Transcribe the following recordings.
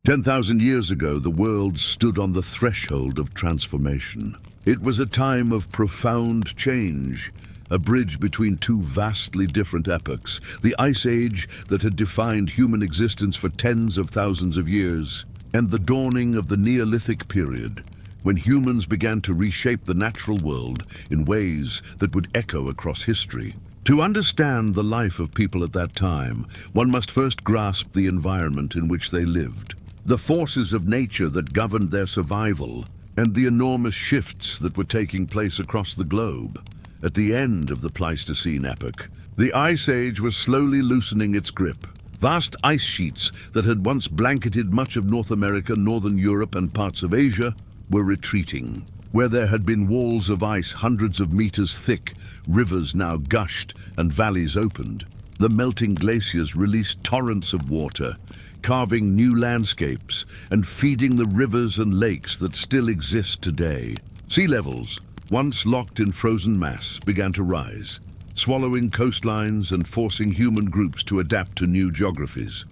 10,000 years ago, the world stood on the threshold of transformation. It was a time of profound change, a bridge between two vastly different epochs, the Ice Age that had defined human existence for tens of thousands of years, and the dawning of the Neolithic period, when humans began to reshape the natural world in ways that would echo across history. To understand the life of people at that time, one must first grasp the environment in which they lived, the forces of nature that governed their survival, and the enormous shifts that were taking place across the globe. At the end of the Pleistocene epoch, the Ice Age was slowly loosening its grip. Vast ice sheets that had once blanketed much of North America, Northern Europe, and parts of Asia were retreating. Where there had been walls of ice hundreds of meters thick, rivers now gushed and valleys opened. The melting glaciers released torrents of water, carving new landscapes and feeding the rivers and lakes that still exist today. Sea levels, once locked in frozen mass, began to rise, swallowing coastlines and forcing human groups to adapt to new geographies.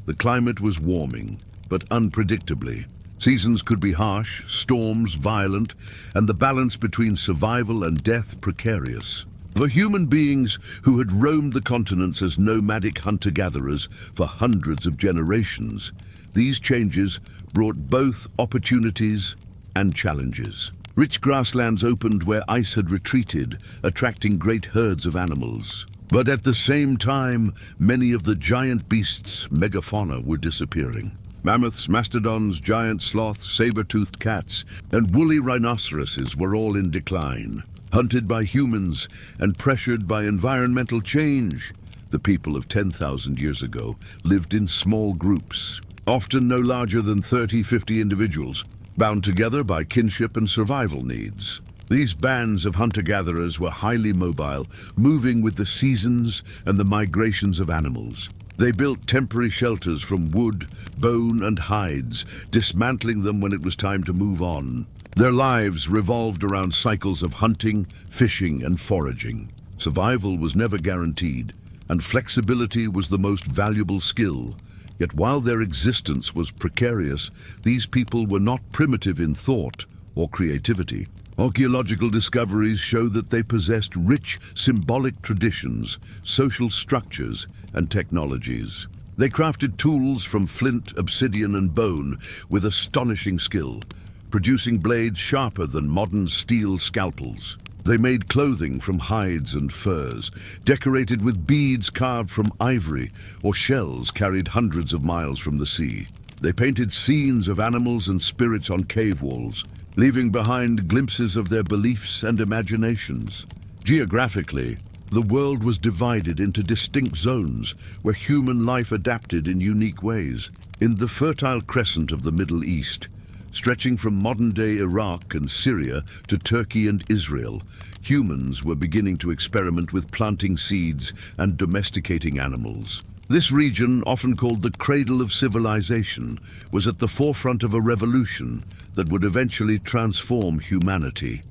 The climate was warming, but unpredictably. Seasons could be harsh, storms violent, and the balance between survival and death precarious. For human beings who had roamed the continents as nomadic hunter-gatherers for hundreds of generations, these changes brought both opportunities and challenges. Rich grasslands opened where ice had retreated, attracting great herds of animals. But at the same time, many of the giant beasts, megafauna, were disappearing. Mammoths, mastodons, giant sloths, saber-toothed cats, and woolly rhinoceroses were all in decline. Hunted by humans and pressured by environmental change, the people of 10,000 years ago lived in small groups, often no larger than 30-50 individuals, bound together by kinship and survival needs. These bands of hunter-gatherers were highly mobile, moving with the seasons and the migrations of animals. They built temporary shelters from wood, bone, and hides, dismantling them when it was time to move on. Their lives revolved around cycles of hunting, fishing, and foraging. Survival was never guaranteed, and flexibility was the most valuable skill. Yet while their existence was precarious, these people were not primitive in thought or creativity. Archaeological discoveries show that they possessed rich symbolic traditions, social structures, and technologies. They crafted tools from flint, obsidian, and bone with astonishing skill, producing blades sharper than modern steel scalpels. They made clothing from hides and furs, decorated with beads carved from ivory or shells carried hundreds of miles from the sea. They painted scenes of animals and spirits on cave walls, leaving behind glimpses of their beliefs and imaginations. Geographically, the world was divided into distinct zones where human life adapted in unique ways. In the Fertile Crescent of the Middle East, stretching from modern-day Iraq and Syria to Turkey and Israel, humans were beginning to experiment with planting seeds and domesticating animals. This region, often called the cradle of civilization, was at the forefront of a revolution that would eventually transform humanity.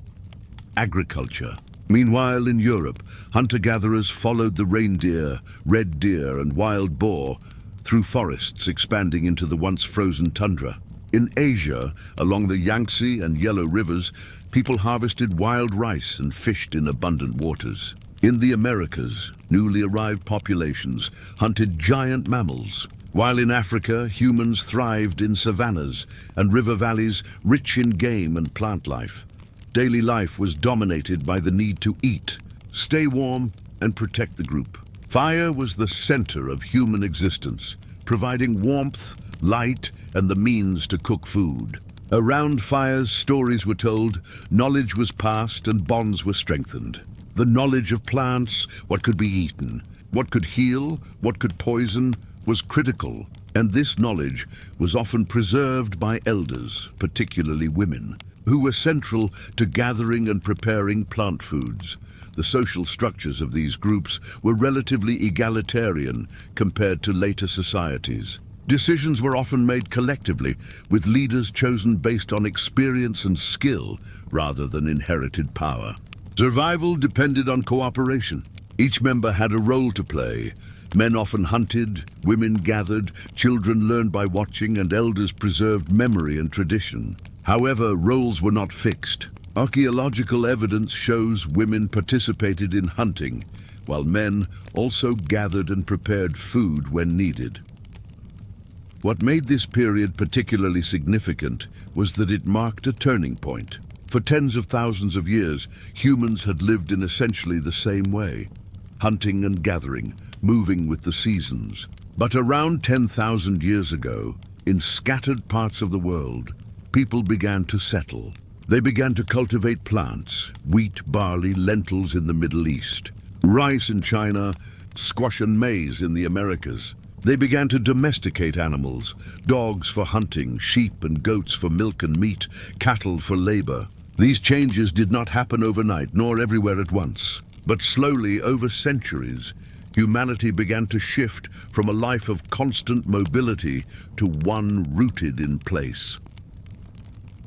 Agriculture. Meanwhile, in Europe, hunter-gatherers followed the reindeer, red deer, and wild boar through forests expanding into the once frozen tundra. In Asia, along the Yangtze and Yellow rivers, people harvested wild rice and fished in abundant waters. In the Americas, newly arrived populations hunted giant mammals, while in Africa, humans thrived in savannas and river valleys rich in game and plant life. Daily life was dominated by the need to eat, stay warm, and protect the group. Fire was the center of human existence, providing warmth, light, and the means to cook food. Around fires, stories were told, knowledge was passed, and bonds were strengthened. The knowledge of plants, what could be eaten, what could heal, what could poison, was critical, and this knowledge was often preserved by elders, particularly women, who were central to gathering and preparing plant foods. The social structures of these groups were relatively egalitarian compared to later societies. Decisions were often made collectively, with leaders chosen based on experience and skill rather than inherited power. Survival depended on cooperation. Each member had a role to play, Men often hunted, women gathered, children learned by watching, and elders preserved memory and tradition. However, roles were not fixed. Archaeological evidence shows women participated in hunting, while men also gathered and prepared food when needed. What made this period particularly significant was that it marked a turning point. For tens of thousands of years, humans had lived in essentially the same way, hunting and gathering, moving with the seasons. But around 10,000 years ago, in scattered parts of the world, people began to settle. They began to cultivate plants, wheat, barley, lentils in the Middle East, rice in China, squash and maize in the Americas. They began to domesticate animals, dogs for hunting, sheep and goats for milk and meat, cattle for labor. These changes did not happen overnight, nor everywhere at once. But slowly, over centuries, humanity began to shift from a life of constant mobility to one rooted in place.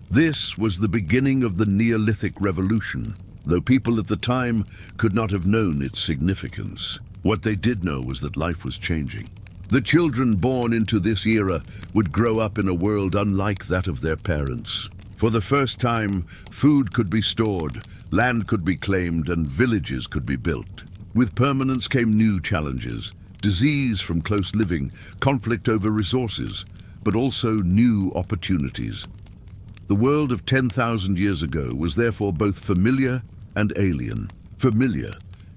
This was the beginning of the Neolithic revolution, though people at the time could not have known its significance. What they did know was that life was changing. The children born into this era would grow up in a world unlike that of their parents. For the first time, food could be stored, land could be claimed, and villages could be built. With permanence came new challenges: disease from close living, conflict over resources, but also new opportunities. The world of 10,000 years ago was therefore both familiar and alien. Familiar,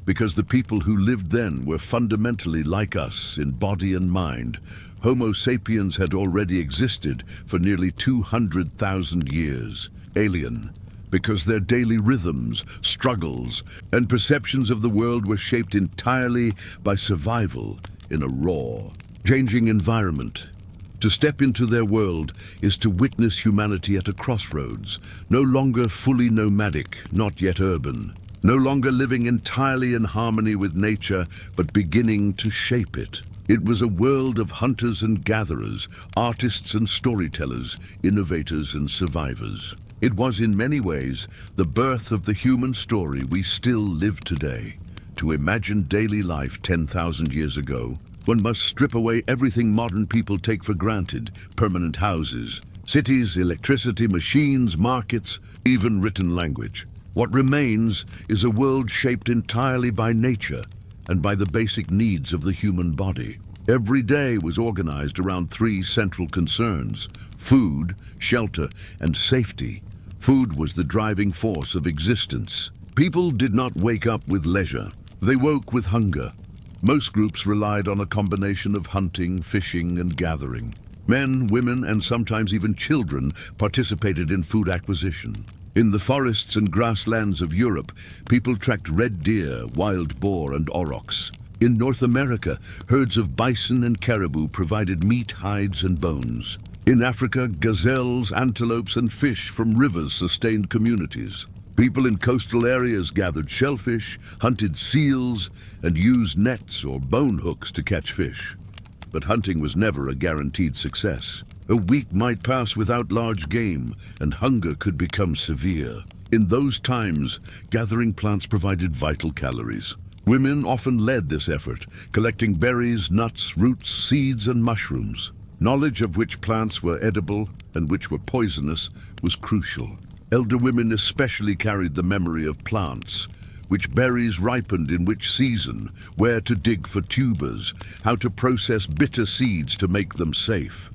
because the people who lived then were fundamentally like us in body and mind. Homo sapiens had already existed for nearly 200,000 years. Alien, because their daily rhythms, struggles, and perceptions of the world were shaped entirely by survival in a raw, changing environment. To step into their world is to witness humanity at a crossroads, no longer fully nomadic, not yet urban. No longer living entirely in harmony with nature, but beginning to shape it. It was a world of hunters and gatherers, artists and storytellers, innovators and survivors. It was in many ways the birth of the human story we still live today. To imagine daily life 10,000 years ago, one must strip away everything modern people take for granted: permanent houses, cities, electricity, machines, markets, even written language. What remains is a world shaped entirely by nature and by the basic needs of the human body. Every day was organized around three central concerns: food, shelter, and safety. Food was the driving force of existence. People did not wake up with leisure. They woke with hunger. Most groups relied on a combination of hunting, fishing, and gathering. Men, women, and sometimes even children participated in food acquisition. In the forests and grasslands of Europe, people tracked red deer, wild boar, and aurochs. In North America, herds of bison and caribou provided meat, hides, and bones. In Africa, gazelles, antelopes, and fish from rivers sustained communities. People in coastal areas gathered shellfish, hunted seals, and used nets or bone hooks to catch fish. But hunting was never a guaranteed success. A week might pass without large game, and hunger could become severe. In those times, gathering plants provided vital calories. Women often led this effort, collecting berries, nuts, roots, seeds, and mushrooms. Knowledge of which plants were edible and which were poisonous was crucial. Elder women especially carried the memory of plants: which berries ripened in which season, where to dig for tubers, how to process bitter seeds to make them safe.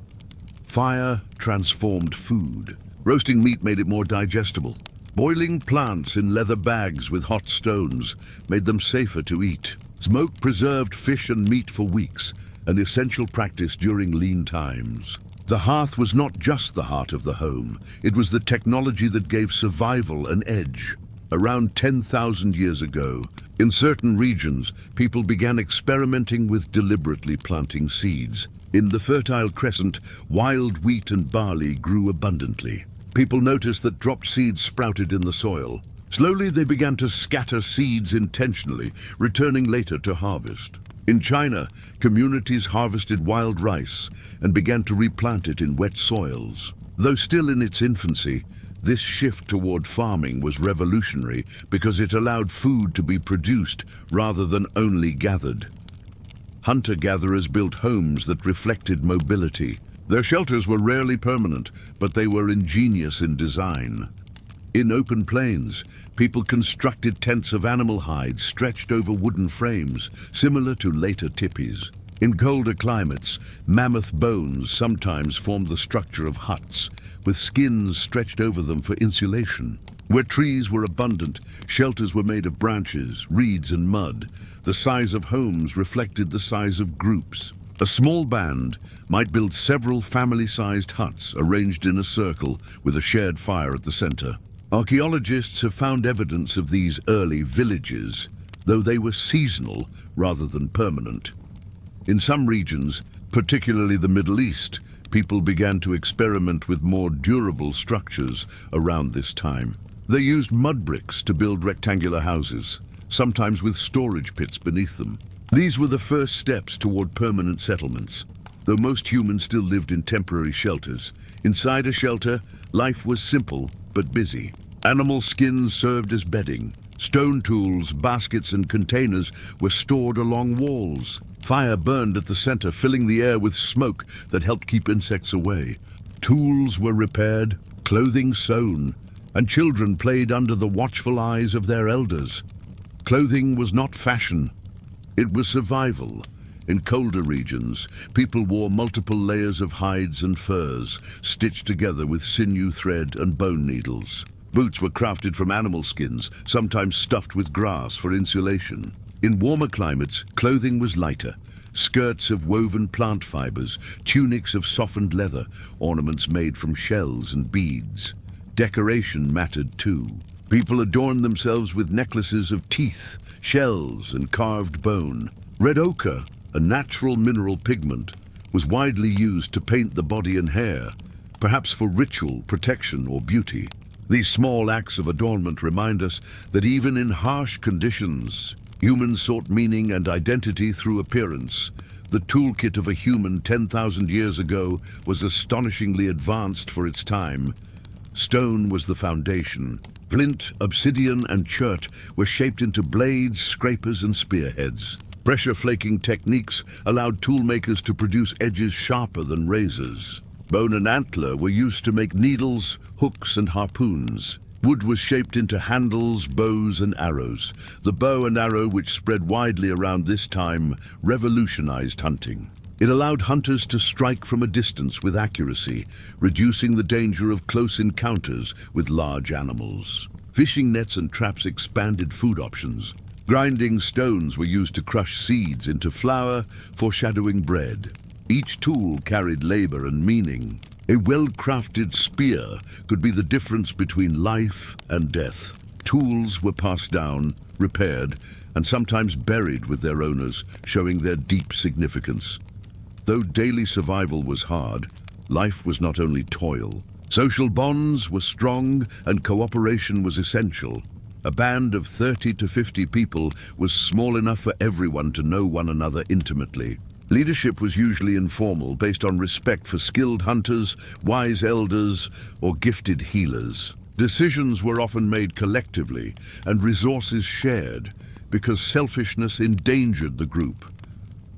Fire transformed food. Roasting meat made it more digestible. Boiling plants in leather bags with hot stones made them safer to eat. Smoke preserved fish and meat for weeks, an essential practice during lean times. The hearth was not just the heart of the home. It was the technology that gave survival an edge. Around 10,000 years ago, in certain regions, people began experimenting with deliberately planting seeds. In the Fertile Crescent, wild wheat and barley grew abundantly. People noticed that dropped seeds sprouted in the soil. Slowly, they began to scatter seeds intentionally, returning later to harvest. In China, communities harvested wild rice and began to replant it in wet soils. Though still in its infancy, this shift toward farming was revolutionary because it allowed food to be produced rather than only gathered. Hunter-gatherers built homes that reflected mobility. Their shelters were rarely permanent, but they were ingenious in design. In open plains, people constructed tents of animal hides stretched over wooden frames, similar to later teepees. In colder climates, mammoth bones sometimes formed the structure of huts, with skins stretched over them for insulation. Where trees were abundant, shelters were made of branches, reeds, and mud. The size of homes reflected the size of groups. A small band might build several family-sized huts arranged in a circle with a shared fire at the center. Archaeologists have found evidence of these early villages, though they were seasonal rather than permanent. In some regions, particularly the Middle East, people began to experiment with more durable structures around this time. They used mud bricks to build rectangular houses, sometimes with storage pits beneath them. These were the first steps toward permanent settlements. Though most humans still lived in temporary shelters, inside a shelter, life was simple but busy. Animal skins served as bedding. Stone tools, baskets, and containers were stored along walls. Fire burned at the center, filling the air with smoke that helped keep insects away. Tools were repaired, clothing sewn, and children played under the watchful eyes of their elders. Clothing was not fashion, it was survival. In colder regions, people wore multiple layers of hides and furs, stitched together with sinew thread and bone needles. Boots were crafted from animal skins, sometimes stuffed with grass for insulation. In warmer climates, clothing was lighter. Skirts of woven plant fibers, tunics of softened leather, ornaments made from shells and beads. Decoration mattered too. People adorned themselves with necklaces of teeth, shells, and carved bone. Red ochre, a natural mineral pigment, was widely used to paint the body and hair, perhaps for ritual, protection, or beauty. These small acts of adornment remind us that even in harsh conditions, humans sought meaning and identity through appearance. The toolkit of a human 10,000 years ago was astonishingly advanced for its time. Stone was the foundation. Flint, obsidian, and chert were shaped into blades, scrapers, and spearheads. Pressure flaking techniques allowed toolmakers to produce edges sharper than razors. Bone and antler were used to make needles, hooks, and harpoons. Wood was shaped into handles, bows, and arrows. The bow and arrow, which spread widely around this time, revolutionized hunting. It allowed hunters to strike from a distance with accuracy, reducing the danger of close encounters with large animals. Fishing nets and traps expanded food options. Grinding stones were used to crush seeds into flour, foreshadowing bread. Each tool carried labor and meaning. A well-crafted spear could be the difference between life and death. Tools were passed down, repaired, and sometimes buried with their owners, showing their deep significance. Though daily survival was hard, life was not only toil. Social bonds were strong and cooperation was essential. A band of 30 to 50 people was small enough for everyone to know one another intimately. Leadership was usually informal, based on respect for skilled hunters, wise elders, or gifted healers. Decisions were often made collectively and resources shared because selfishness endangered the group.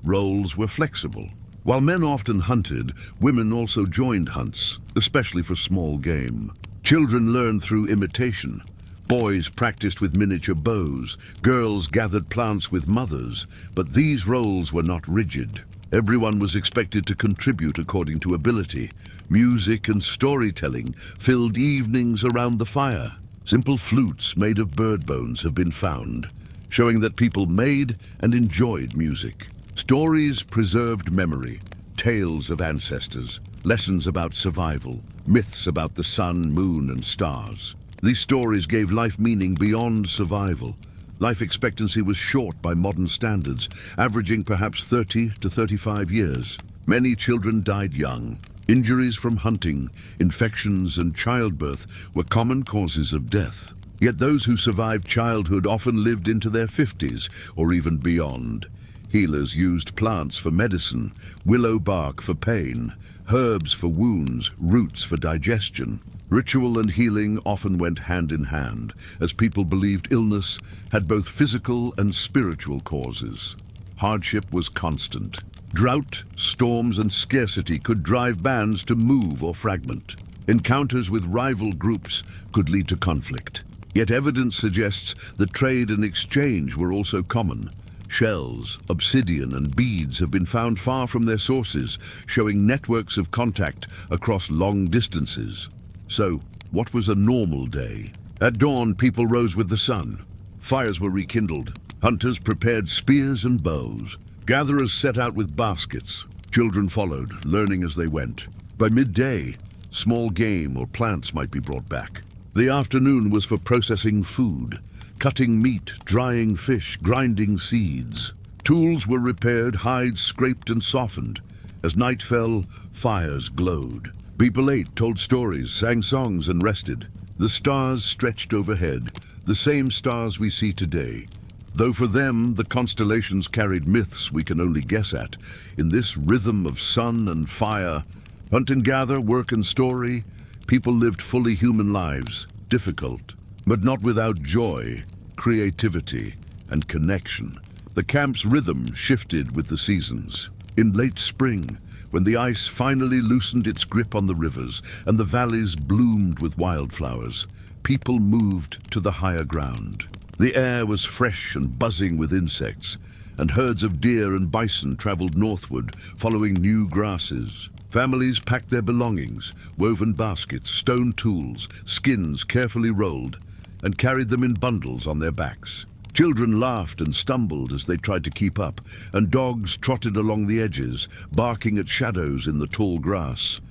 Roles were flexible. While men often hunted, women also joined hunts, especially for small game. Children learned through imitation. Boys practiced with miniature bows, girls gathered plants with mothers, but these roles were not rigid. Everyone was expected to contribute according to ability. Music and storytelling filled evenings around the fire. Simple flutes made of bird bones have been found, showing that people made and enjoyed music. Stories preserved memory, tales of ancestors, lessons about survival, myths about the sun, moon, and stars. These stories gave life meaning beyond survival. Life expectancy was short by modern standards, averaging perhaps 30 to 35 years. Many children died young. Injuries from hunting, infections, and childbirth were common causes of death. Yet those who survived childhood often lived into their 50s or even beyond. Healers used plants for medicine, willow bark for pain, herbs for wounds, roots for digestion. Ritual and healing often went hand in hand, as people believed illness had both physical and spiritual causes. hardship was constant. Drought, storms, and scarcity could drive bands to move or fragment. Encounters with rival groups could lead to conflict. Yet evidence suggests that trade and exchange were also common. Shells, obsidian, and beads have been found far from their sources, showing networks of contact across long distances. So, what was a normal day? At dawn, people rose with the sun. Fires were rekindled. Hunters prepared spears and bows. Gatherers set out with baskets. Children followed, learning as they went. By midday, small game or plants might be brought back. The afternoon was for processing food, cutting meat, drying fish, grinding seeds. Tools were repaired, hides scraped and softened. As night fell, fires glowed. People ate, told stories, sang songs, and rested. The stars stretched overhead, the same stars we see today. Though for them, the constellations carried myths we can only guess at. In this rhythm of sun and fire, hunt and gather, work and story, people lived fully human lives, difficult, but not without joy, creativity, and connection. The camp's rhythm shifted with the seasons. In late spring, when the ice finally loosened its grip on the rivers and the valleys bloomed with wildflowers, people moved to the higher ground. The air was fresh and buzzing with insects, and herds of deer and bison traveled northward, following new grasses. Families packed their belongings, woven baskets, stone tools, skins carefully rolled, and carried them in bundles on their backs. Children laughed and stumbled as they tried to keep up, and dogs trotted along the edges, barking at shadows in the tall grass.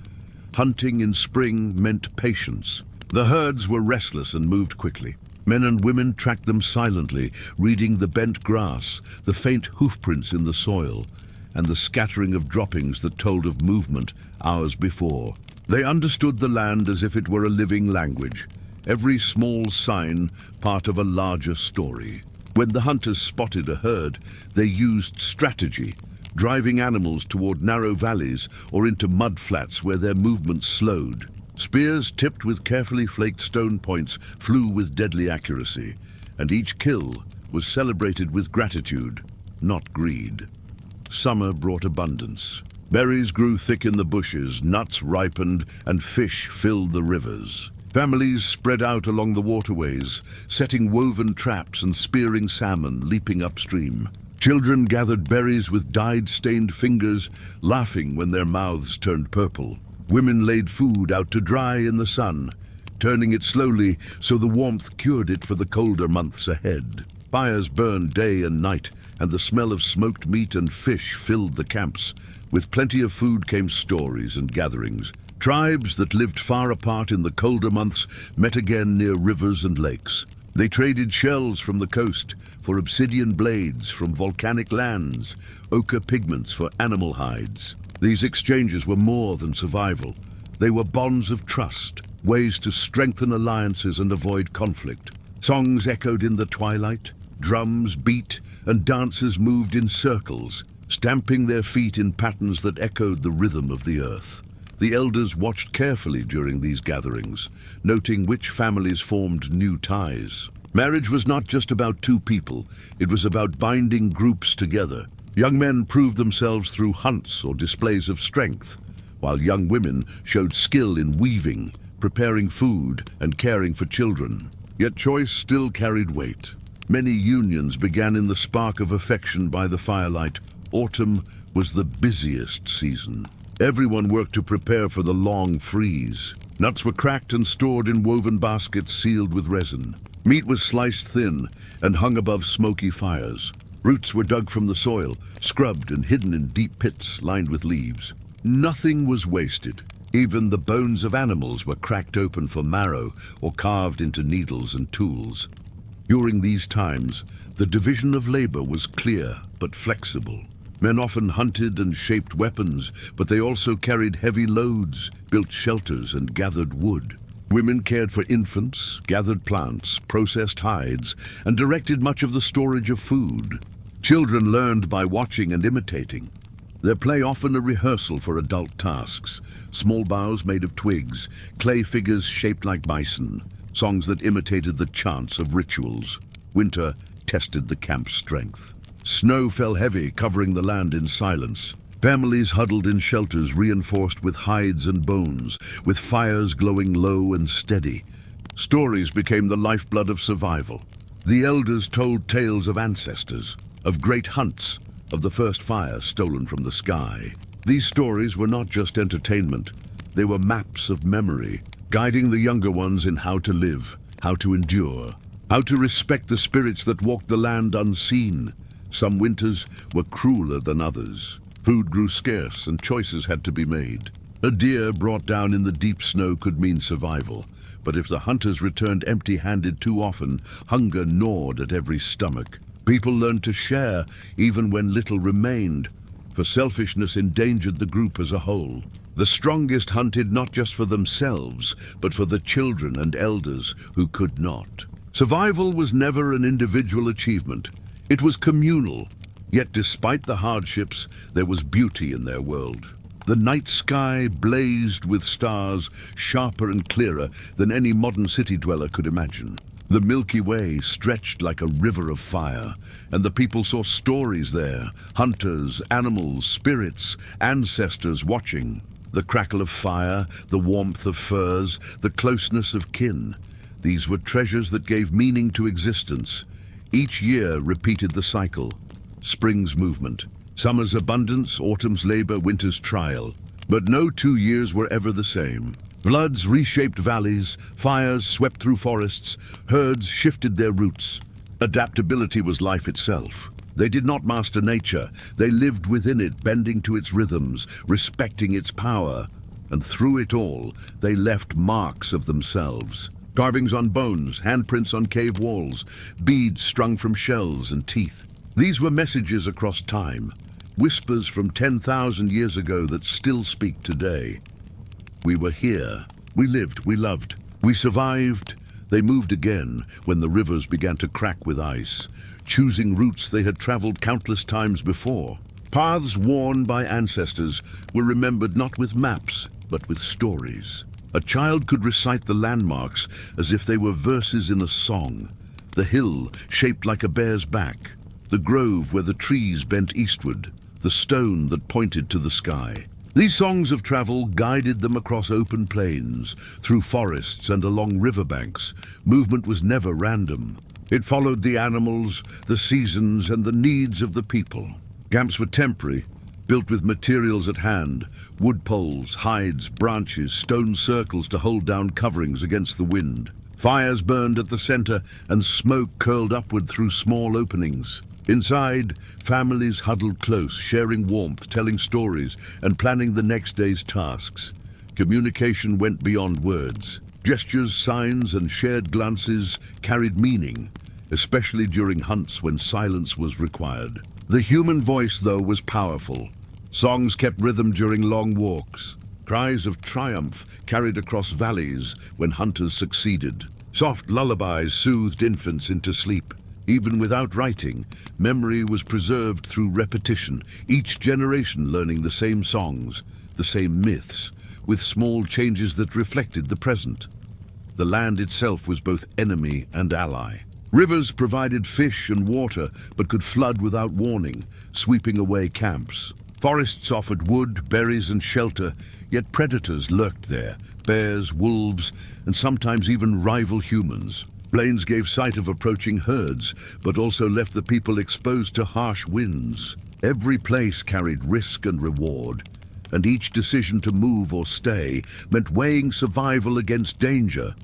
Hunting in spring meant patience. The herds were restless and moved quickly. Men and women tracked them silently, reading the bent grass, the faint hoofprints in the soil, and the scattering of droppings that told of movement hours before. They understood the land as if it were a living language, every small sign part of a larger story. When the hunters spotted a herd, they used strategy, driving animals toward narrow valleys or into mud flats where their movements slowed. Spears tipped with carefully flaked stone points flew with deadly accuracy, and each kill was celebrated with gratitude, not greed. Summer brought abundance. Berries grew thick in the bushes, nuts ripened, and fish filled the rivers. Families spread out along the waterways, setting woven traps and spearing salmon leaping upstream. Children gathered berries with dyed-stained fingers, laughing when their mouths turned purple. Women laid food out to dry in the sun, turning it slowly so the warmth cured it for the colder months ahead. Fires burned day and night, and the smell of smoked meat and fish filled the camps. With plenty of food came stories and gatherings. Tribes that lived far apart in the colder months met again near rivers and lakes. They traded shells from the coast for obsidian blades from volcanic lands, ochre pigments for animal hides. These exchanges were more than survival. They were bonds of trust, ways to strengthen alliances and avoid conflict. Songs echoed in the twilight, drums beat, and dancers moved in circles, stamping their feet in patterns that echoed the rhythm of the earth. The elders watched carefully during these gatherings, noting which families formed new ties. Marriage was not just about two people, it was about binding groups together. Young men proved themselves through hunts or displays of strength, while young women showed skill in weaving, preparing food, and caring for children. Yet choice still carried weight. Many unions began in the spark of affection by the firelight. Autumn was the busiest season. Everyone worked to prepare for the long freeze. Nuts were cracked and stored in woven baskets sealed with resin. Meat was sliced thin and hung above smoky fires. Roots were dug from the soil, scrubbed and hidden in deep pits lined with leaves. Nothing was wasted. Even the bones of animals were cracked open for marrow or carved into needles and tools. During these times, the division of labor was clear but flexible. Men often hunted and shaped weapons, but they also carried heavy loads, built shelters, and gathered wood. Women cared for infants, gathered plants, processed hides, and directed much of the storage of food. Children learned by watching and imitating. Their play often a rehearsal for adult tasks. Small boughs made of twigs, clay figures shaped like bison, songs that imitated the chants of rituals. Winter tested the camp's strength. Snow fell heavy, covering the land in silence. Families huddled in shelters reinforced with hides and bones, with fires glowing low and steady. Stories became the lifeblood of survival. The elders told tales of ancestors, of great hunts, of the first fire stolen from the sky. These stories were not just entertainment. They were maps of memory, guiding the younger ones in how to live, how to endure, how to respect the spirits that walked the land unseen. Some winters were crueler than others. Food grew scarce and choices had to be made. A deer brought down in the deep snow could mean survival, but if the hunters returned empty-handed too often, hunger gnawed at every stomach. People learned to share even when little remained, for selfishness endangered the group as a whole. The strongest hunted not just for themselves, but for the children and elders who could not. Survival was never an individual achievement. It was communal. Yet despite the hardships, there was beauty in their world. The night sky blazed with stars sharper and clearer than any modern city dweller could imagine. The Milky Way stretched like a river of fire, and the people saw stories there, hunters, animals, spirits, ancestors watching. The crackle of fire, the warmth of furs, the closeness of kin. These were treasures that gave meaning to existence. Each year repeated the cycle. Spring's movement, summer's abundance, autumn's labor, winter's trial. But no 2 years were ever the same. Floods reshaped valleys, fires swept through forests, herds shifted their routes. Adaptability was life itself. They did not master nature, they lived within it, bending to its rhythms, respecting its power. And through it all, they left marks of themselves. Carvings on bones, handprints on cave walls, beads strung from shells and teeth. These were messages across time, whispers from 10,000 years ago that still speak today. We were here, we lived, we loved, we survived. They moved again when the rivers began to crack with ice, choosing routes they had traveled countless times before. Paths worn by ancestors were remembered not with maps, but with stories. A child could recite the landmarks as if they were verses in a song. The hill shaped like a bear's back, the grove where the trees bent eastward, the stone that pointed to the sky. These songs of travel guided them across open plains, through forests and along riverbanks. Movement was never random. It followed the animals, the seasons, and the needs of the people. Camps were temporary, built with materials at hand, wood poles, hides, branches, stone circles to hold down coverings against the wind. Fires burned at the center, and smoke curled upward through small openings. Inside, families huddled close, sharing warmth, telling stories, and planning the next day's tasks. Communication went beyond words. Gestures, signs, and shared glances carried meaning, especially during hunts when silence was required. The human voice, though, was powerful. Songs kept rhythm during long walks. Cries of triumph carried across valleys when hunters succeeded. Soft lullabies soothed infants into sleep. Even without writing, memory was preserved through repetition, each generation learning the same songs, the same myths, with small changes that reflected the present. The land itself was both enemy and ally. Rivers provided fish and water, but could flood without warning, sweeping away camps. Forests offered wood, berries, and shelter, yet predators lurked there, bears, wolves, and sometimes even rival humans. Plains gave sight of approaching herds, but also left the people exposed to harsh winds. Every place carried risk and reward, and each decision to move or stay meant weighing survival against danger.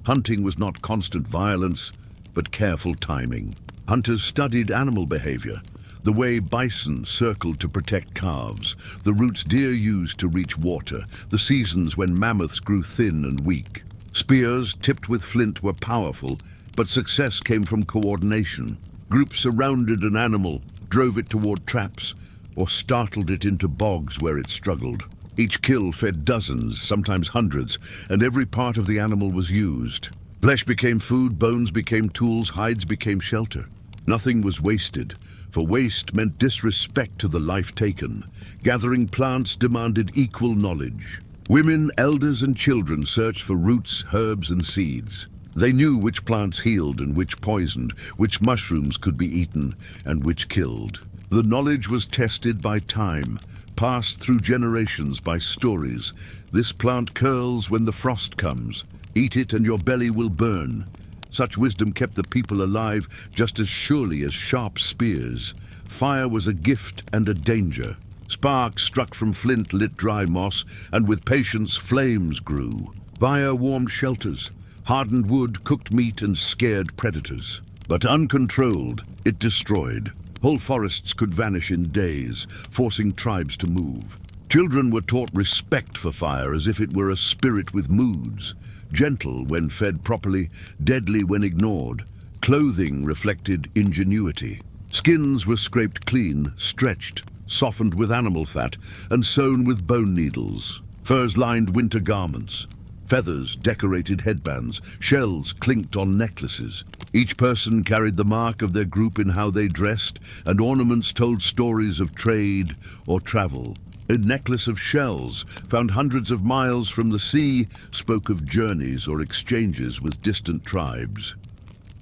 Hunting was not constant violence, but careful timing. Hunters studied animal behavior, the way bison circled to protect calves, the routes deer used to reach water, the seasons when mammoths grew thin and weak. Spears tipped with flint were powerful, but success came from coordination. Groups surrounded an animal, drove it toward traps, or startled it into bogs where it struggled. Each kill fed dozens, sometimes hundreds, and every part of the animal was used. Flesh became food, bones became tools, hides became shelter. Nothing was wasted, for waste meant disrespect to the life taken. Gathering plants demanded equal knowledge. Women, elders, and children searched for roots, herbs, and seeds. They knew which plants healed and which poisoned, which mushrooms could be eaten and which killed. The knowledge was tested by time, passed through generations by stories. This plant curls when the frost comes. Eat it and your belly will burn. Such wisdom kept the people alive just as surely as sharp spears. Fire was a gift and a danger. Sparks struck from flint lit dry moss, and with patience flames grew. Fire warmed shelters. Hardened wood cooked meat and scared predators. But uncontrolled, it destroyed. Whole forests could vanish in days, forcing tribes to move. Children were taught respect for fire as if it were a spirit with moods. Gentle when fed properly, deadly when ignored. Clothing reflected ingenuity. Skins were scraped clean, stretched, softened with animal fat, and sewn with bone needles. Furs lined winter garments. Feathers decorated headbands, shells clinked on necklaces. Each person carried the mark of their group in how they dressed, and ornaments told stories of trade or travel. A necklace of shells, found hundreds of miles from the sea, spoke of journeys or exchanges with distant tribes.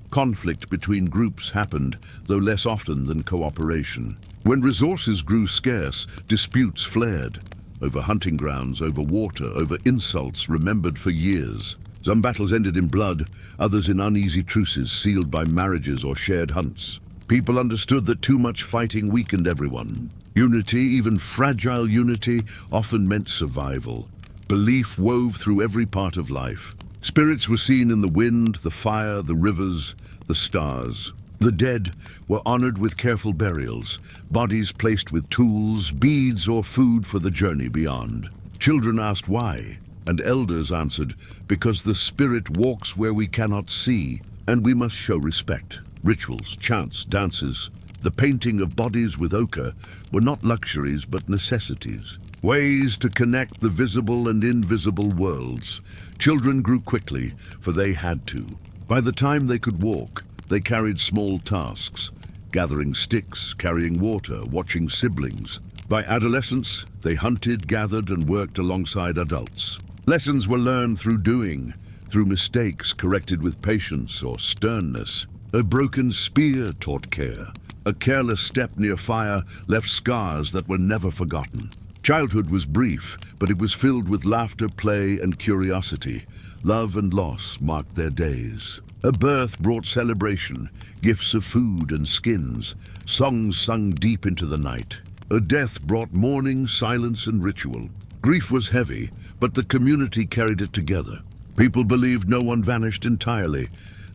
Conflict between groups happened, though less often than cooperation. When resources grew scarce, disputes flared. Over hunting grounds, over water, over insults remembered for years. Some battles ended in blood, others in uneasy truces sealed by marriages or shared hunts. People understood that too much fighting weakened everyone. Unity, even fragile unity, often meant survival. Belief wove through every part of life. Spirits were seen in the wind, the fire, the rivers, the stars. The dead were honored with careful burials, bodies placed with tools, beads, or food for the journey beyond. Children asked why, and elders answered, because the spirit walks where we cannot see, and we must show respect. Rituals, chants, dances, the painting of bodies with ochre were not luxuries but necessities. Ways to connect the visible and invisible worlds. Children grew quickly, for they had to. By the time they could walk, they carried small tasks, gathering sticks, carrying water, watching siblings. By adolescence, they hunted, gathered, and worked alongside adults. Lessons were learned through doing, through mistakes corrected with patience or sternness. A broken spear taught care. A careless step near fire left scars that were never forgotten. Childhood was brief, but it was filled with laughter, play, and curiosity. Love and loss marked their days. A birth brought celebration, gifts of food and skins, songs sung deep into the night. A death brought mourning, silence, and ritual. Grief was heavy, but the community carried it together. People believed no one vanished entirely.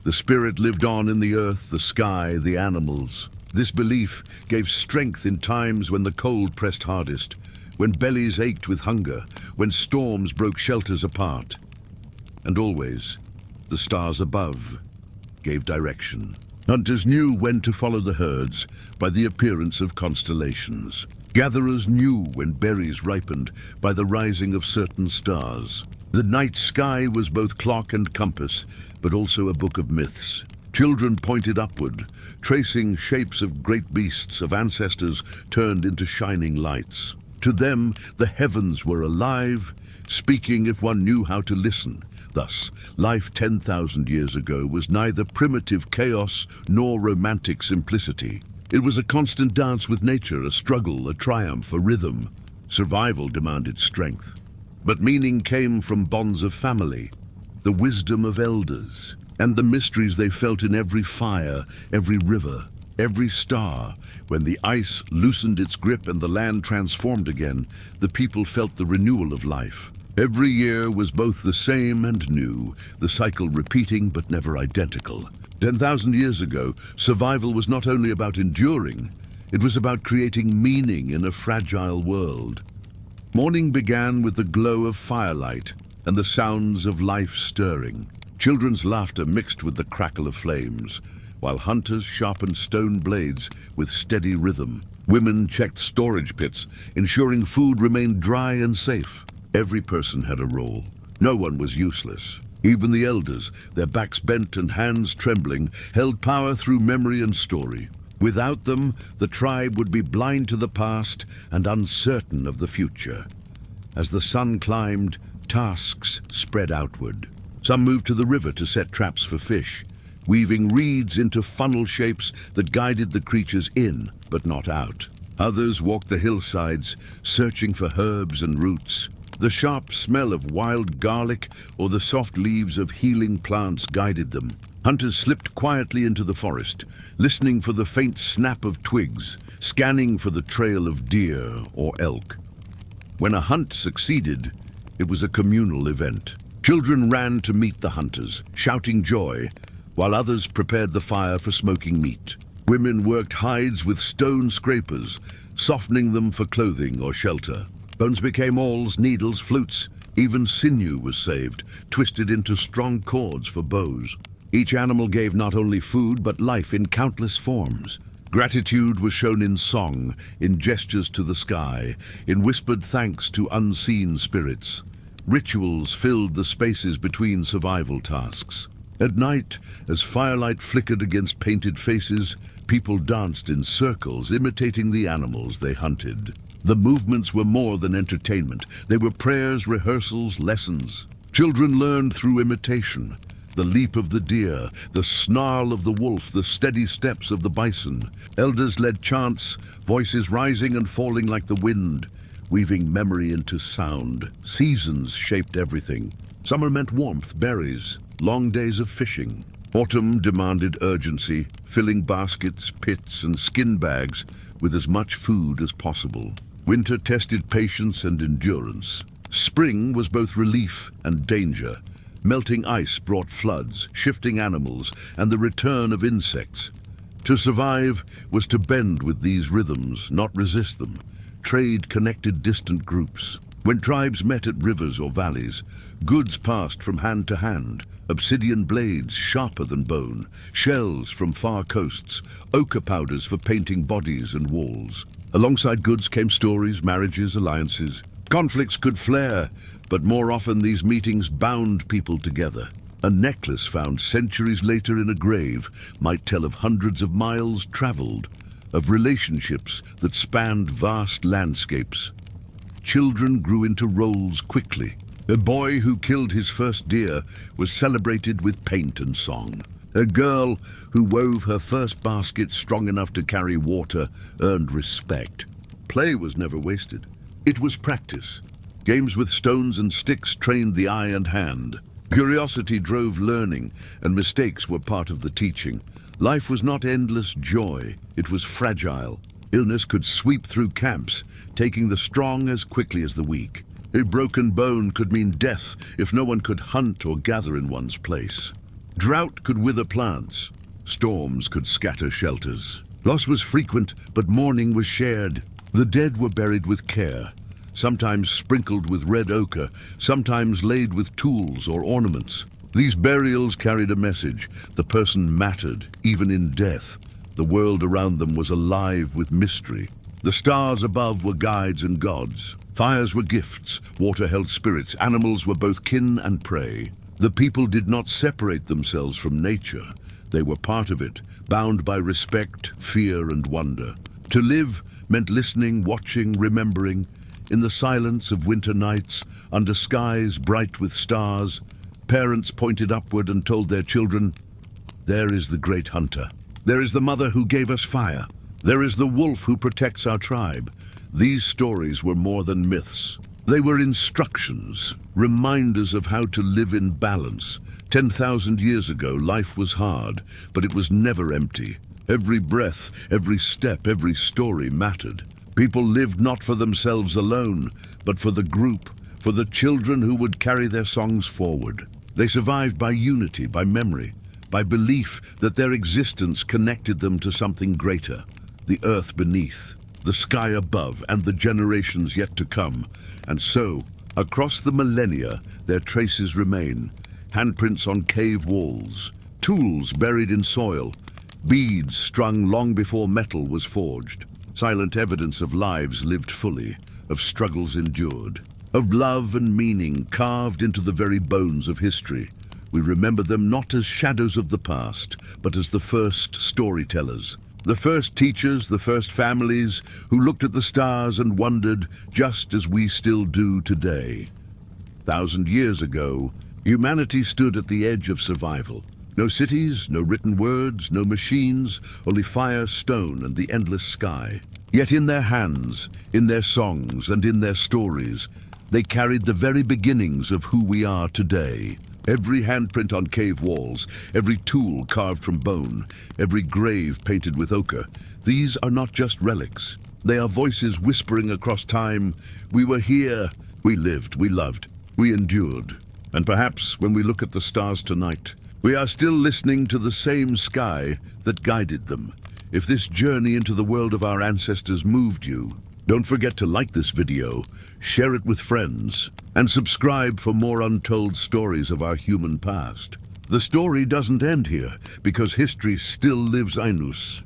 The spirit lived on in the earth, the sky, the animals. This belief gave strength in times when the cold pressed hardest, when bellies ached with hunger, when storms broke shelters apart. And always, the stars above gave direction. Hunters knew when to follow the herds by the appearance of constellations. Gatherers knew when berries ripened by the rising of certain stars. The night sky was both clock and compass, but also a book of myths. Children pointed upward, tracing shapes of great beasts, of ancestors turned into shining lights. To them, the heavens were alive, speaking if one knew how to listen. Thus, life 10,000 years ago was neither primitive chaos nor romantic simplicity. It was a constant dance with nature, a struggle, a triumph, a rhythm. Survival demanded strength. But meaning came from bonds of family, the wisdom of elders, and the mysteries they felt in every fire, every river, every star. When the ice loosened its grip and the land transformed again, the people felt the renewal of life. Every year was both the same and new, the cycle repeating but never identical. 10,000 years ago, survival was not only about enduring, it was about creating meaning in a fragile world. Morning began with the glow of firelight and the sounds of life stirring. Children's laughter mixed with the crackle of flames, while hunters sharpened stone blades with steady rhythm. Women checked storage pits, ensuring food remained dry and safe. Every person had a role. No one was useless. Even the elders, their backs bent and hands trembling, held power through memory and story. Without them, the tribe would be blind to the past and uncertain of the future. As the sun climbed, tasks spread outward. Some moved to the river to set traps for fish, weaving reeds into funnel shapes that guided the creatures in, but not out. Others walked the hillsides, searching for herbs and roots. The sharp smell of wild garlic or the soft leaves of healing plants guided them. Hunters slipped quietly into the forest, listening for the faint snap of twigs, scanning for the trail of deer or elk. When a hunt succeeded, it was a communal event. Children ran to meet the hunters, shouting joy, while others prepared the fire for smoking meat. Women worked hides with stone scrapers, softening them for clothing or shelter. Bones became awls, needles, flutes. Even sinew was saved, twisted into strong cords for bows. Each animal gave not only food, but life in countless forms. Gratitude was shown in song, in gestures to the sky, in whispered thanks to unseen spirits. Rituals filled the spaces between survival tasks. At night, as firelight flickered against painted faces, people danced in circles, imitating the animals they hunted. The movements were more than entertainment. They were prayers, rehearsals, lessons. Children learned through imitation. The leap of the deer, the snarl of the wolf, the steady steps of the bison. Elders led chants, voices rising and falling like the wind, weaving memory into sound. Seasons shaped everything. Summer meant warmth, berries, long days of fishing. Autumn demanded urgency, filling baskets, pits, and skin bags with as much food as possible. Winter tested patience and endurance. Spring was both relief and danger. Melting ice brought floods, shifting animals, and the return of insects. To survive was to bend with these rhythms, not resist them. Trade connected distant groups. When tribes met at rivers or valleys, goods passed from hand to hand. Obsidian blades sharper than bone, shells from far coasts, ochre powders for painting bodies and walls. Alongside goods came stories, marriages, alliances. Conflicts could flare, but more often these meetings bound people together. A necklace found centuries later in a grave might tell of hundreds of miles traveled, of relationships that spanned vast landscapes. Children grew into roles quickly. A boy who killed his first deer was celebrated with paint and song. A girl who wove her first basket strong enough to carry water earned respect. Play was never wasted. It was practice. Games with stones and sticks trained the eye and hand. Curiosity drove learning, and mistakes were part of the teaching. Life was not endless joy, it was fragile. Illness could sweep through camps, taking the strong as quickly as the weak. A broken bone could mean death if no one could hunt or gather in one's place. Drought could wither plants. Storms could scatter shelters. Loss was frequent, but mourning was shared. The dead were buried with care, sometimes sprinkled with red ochre, sometimes laid with tools or ornaments. These burials carried a message. The person mattered, even in death. The world around them was alive with mystery. The stars above were guides and gods. Fires were gifts, water held spirits, animals were both kin and prey. The people did not separate themselves from nature. They were part of it, bound by respect, fear, and wonder. To live meant listening, watching, remembering. In the silence of winter nights, under skies bright with stars, parents pointed upward and told their children, "There is the great hunter. There is the mother who gave us fire. There is the wolf who protects our tribe." These stories were more than myths. They were instructions, reminders of how to live in balance. 10,000 years ago, life was hard, but it was never empty. Every breath, every step, every story mattered. People lived not for themselves alone, but for the group, for the children who would carry their songs forward. They survived by unity, by memory, by belief that their existence connected them to something greater, the earth beneath, the sky above, and the generations yet to come. And so, across the millennia, their traces remain, handprints on cave walls, tools buried in soil, beads strung long before metal was forged, silent evidence of lives lived fully, of struggles endured, of love and meaning carved into the very bones of history. We remember them not as shadows of the past, but as the first storytellers, the first teachers, the first families who looked at the stars and wondered, just as we still do today. 1,000 years ago, Humanity stood at the edge of survival. No cities, no written words, no machines, only fire, stone, and the endless sky. Yet in their hands, in their songs, and in their stories, they carried the very beginnings of who we are today. Every handprint on cave walls, every tool carved from bone, every grave painted with ochre, these are not just relics. They are voices whispering across time. We were here, we lived, we loved, we endured. And perhaps when we look at the stars tonight, we are still listening to the same sky that guided them. If this journey into the world of our ancestors moved you, don't forget to like this video, share it with friends, and subscribe for more untold stories of our human past. The story doesn't end here, because history still lives Ainus.